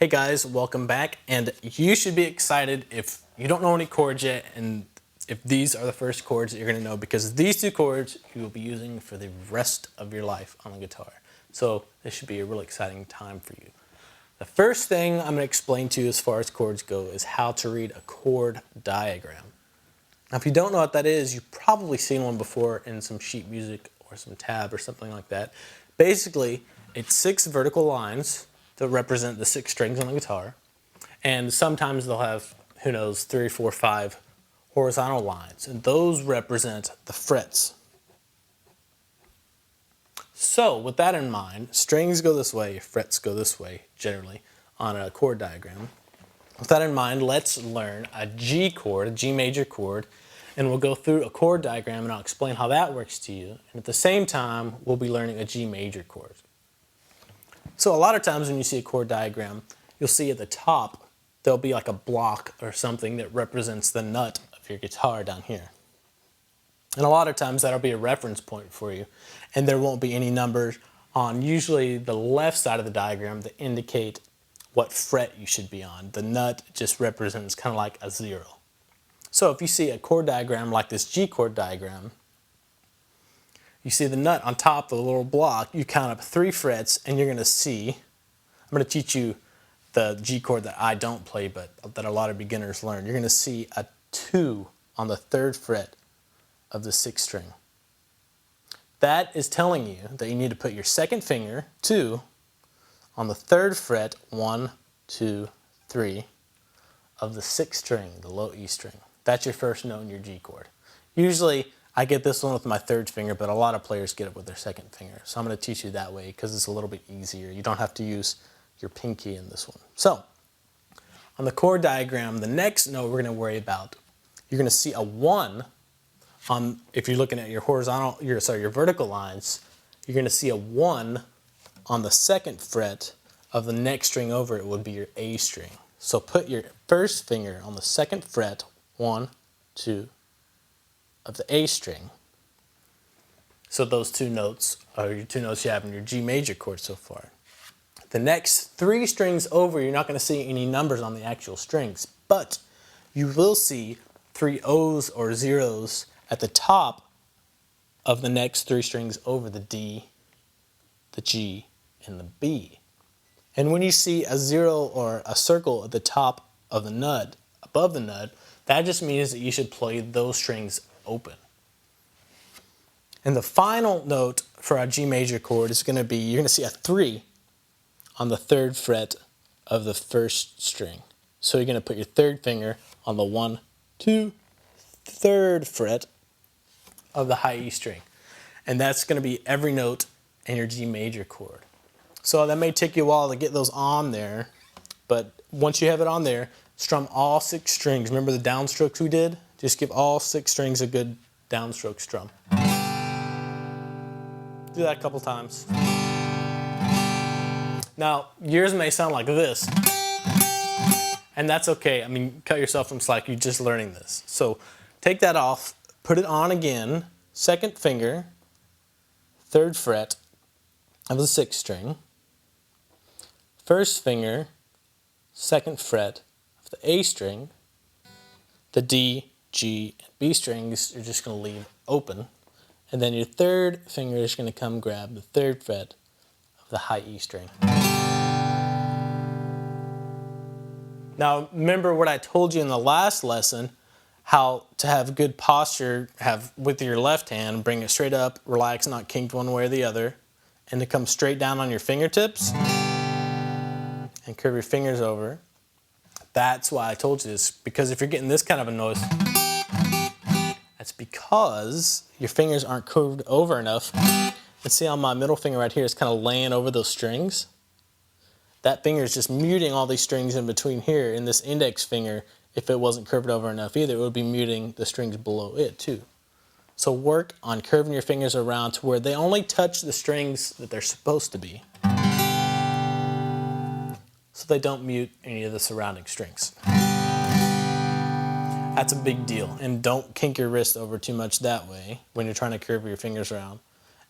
Hey guys, welcome back, and you should be excited if you don't know any chords yet and if these are the first chords that you're going to know, because these two chords you will be using for the rest of your life on the guitar. So this should be a really exciting time for you. The first thing I'm going to explain to you as far as chords go is how to read a chord diagram. Now if you don't know what that is, you've probably seen one before in some sheet music or some tab or something like that. Basically, it's 6 vertical lines that represent the 6 strings on the guitar, and sometimes they'll have, who knows, 3, 4, 5 horizontal lines, and those represent the frets. So with that in mind, strings go this way, frets go this way generally on a chord diagram. With that in mind, let's learn a G chord, a G major chord, and we'll go through a chord diagram and I'll explain how that works to you, and at the same time we'll be learning a G major chord. So a lot of times when you see a chord diagram, you'll see at the top there'll be like a block or something that represents the nut of your guitar down here. And a lot of times that'll be a reference point for you, and there won't be any numbers on usually the left side of the diagram that indicate what fret you should be on. The nut just represents kind of like a 0. So if you see a chord diagram like this G chord diagram, you see the nut on top of the little block, you count up 3 frets, and you're going to see, I'm going to teach you the G chord that I don't play but that a lot of beginners learn. You're going to see a 2 on the 3rd fret of the 6th string. That is telling you that you need to put your 2nd finger, 2, on the 3rd fret, 1, 2, 3, of the 6th string, the low E string. That's your first note in your G chord. Usually, I get this one with my 3rd finger, but a lot of players get it with their 2nd finger. So I'm going to teach you that way because it's a little bit easier. You don't have to use your pinky in this one. So on the chord diagram, the next note we're going to worry about, you're going to see a 1 on, if you're looking at your horizontal, your vertical lines, you're going to see a 1 on the 2nd fret of the next string over. It would be your A string. So put your first finger on the 2nd fret, 1, 2, of the A string. So those 2 notes are your 2 notes you have in your G major chord so far. The next 3 strings over, you're not going to see any numbers on the actual strings, but you will see 3 O's or zeros at the top of the next 3 strings over, the D, the G, and the B. And when you see a 0 or a circle at the top of the nut, above the nut, that just means that you should play those strings open. And the final note for our G major chord is going to be, you're going to see a 3 on the 3rd fret of the 1st string. So you're going to put your 3rd finger on the 1, 2, 3rd fret of the high E string. And that's going to be every note in your G major chord. So that may take you a while to get those on there, but once you have it on there, strum all 6 strings. Remember the downstrokes we did? Just give all 6 strings a good downstroke strum. Do that a couple times. Now, yours may sound like this, and that's okay. I mean, cut yourself some slack. You're just learning this. So take that off, put it on again, 2nd finger, 3rd fret of the 6th string, 1st finger, 2nd fret of the A string, the D, G, and B strings you're just going to leave open, and then your 3rd finger is going to come grab the 3rd fret of the high E string. Now remember what I told you in the last lesson, how to have good posture, have with your left hand, bring it straight up, relax, not kinked one way or the other, and to come straight down on your fingertips and curve your fingers over. That's why I told you this, because if you're getting this kind of a noise, that's because your fingers aren't curved over enough. And see how my middle finger right here is kind of laying over those strings? That finger is just muting all these strings in between here, and this index finger, if it wasn't curved over enough either, it would be muting the strings below it too. So work on curving your fingers around to where they only touch the strings that they're supposed to be, so they don't mute any of the surrounding strings. That's a big deal. And don't kink your wrist over too much that way when you're trying to curve your fingers around.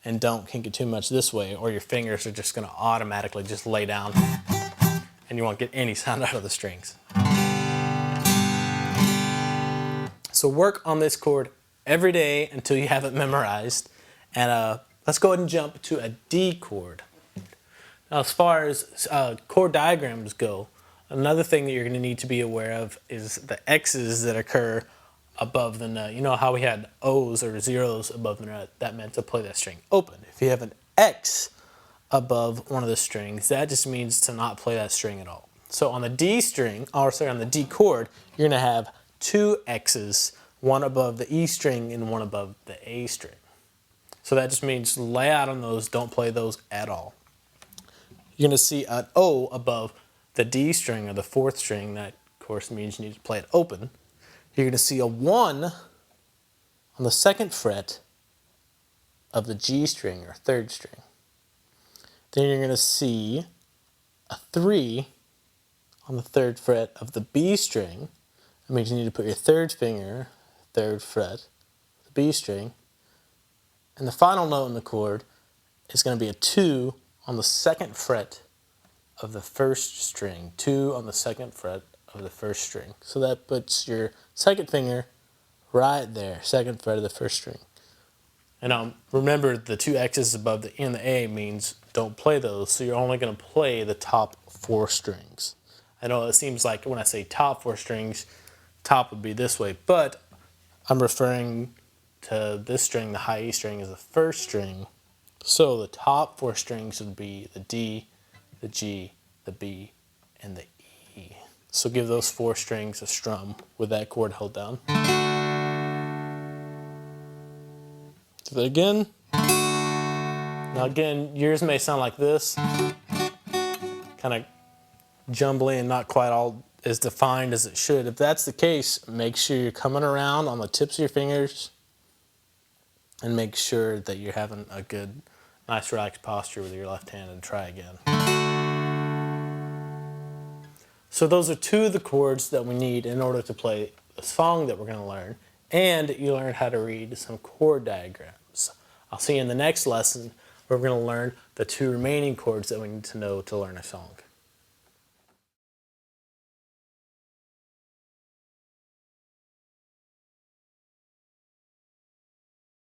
And don't kink it too much this way, or your fingers are just going to automatically just lay down and you won't get any sound out of the strings. So work on this chord every day until you have it memorized. And let's go ahead and jump to a D chord. Now, as far as chord diagrams go, another thing that you're going to need to be aware of is the X's that occur above the note. You know how we had O's or zeros above the note? That meant to play that string open. If you have an X above one of the strings, that just means to not play that string at all. So on the D string, or sorry, on the D chord, you're going to have two X's, one above the E string and one above the A string. So that just means lay out on those, don't play those at all. You're going to see an O above the D string or the fourth string. That, of course, means you need to play it open. You're going to see a 1 on the second fret of the G string or third string. Then you're going to see a 3 on the third fret of the B string. That means you need to put your third finger, third fret, the B string. And the final note in the chord is going to be a 2 on the second fret of the first string. 2 on the second fret of the first string. So that puts your second finger right there, second fret of the first string. And remember, the two X's above the E and the A means don't play those, so you're only going to play the top 4 strings. I know it seems like when I say top 4 strings, top would be this way, but I'm referring to this string, the high E string, as the first string. So the top 4 strings would be the D, the G, the B, and the E. So give those 4 strings a strum with that chord held down. Do that again. Now again, yours may sound like this, kind of jumbly and not quite all as defined as it should. If that's the case, make sure you're coming around on the tips of your fingers and make sure that you're having a good, nice relaxed posture with your left hand, and try again. So those are 2 of the chords that we need in order to play the song that we're going to learn, and you learn how to read some chord diagrams. I'll see you in the next lesson where we're going to learn the 2 remaining chords that we need to know to learn a song.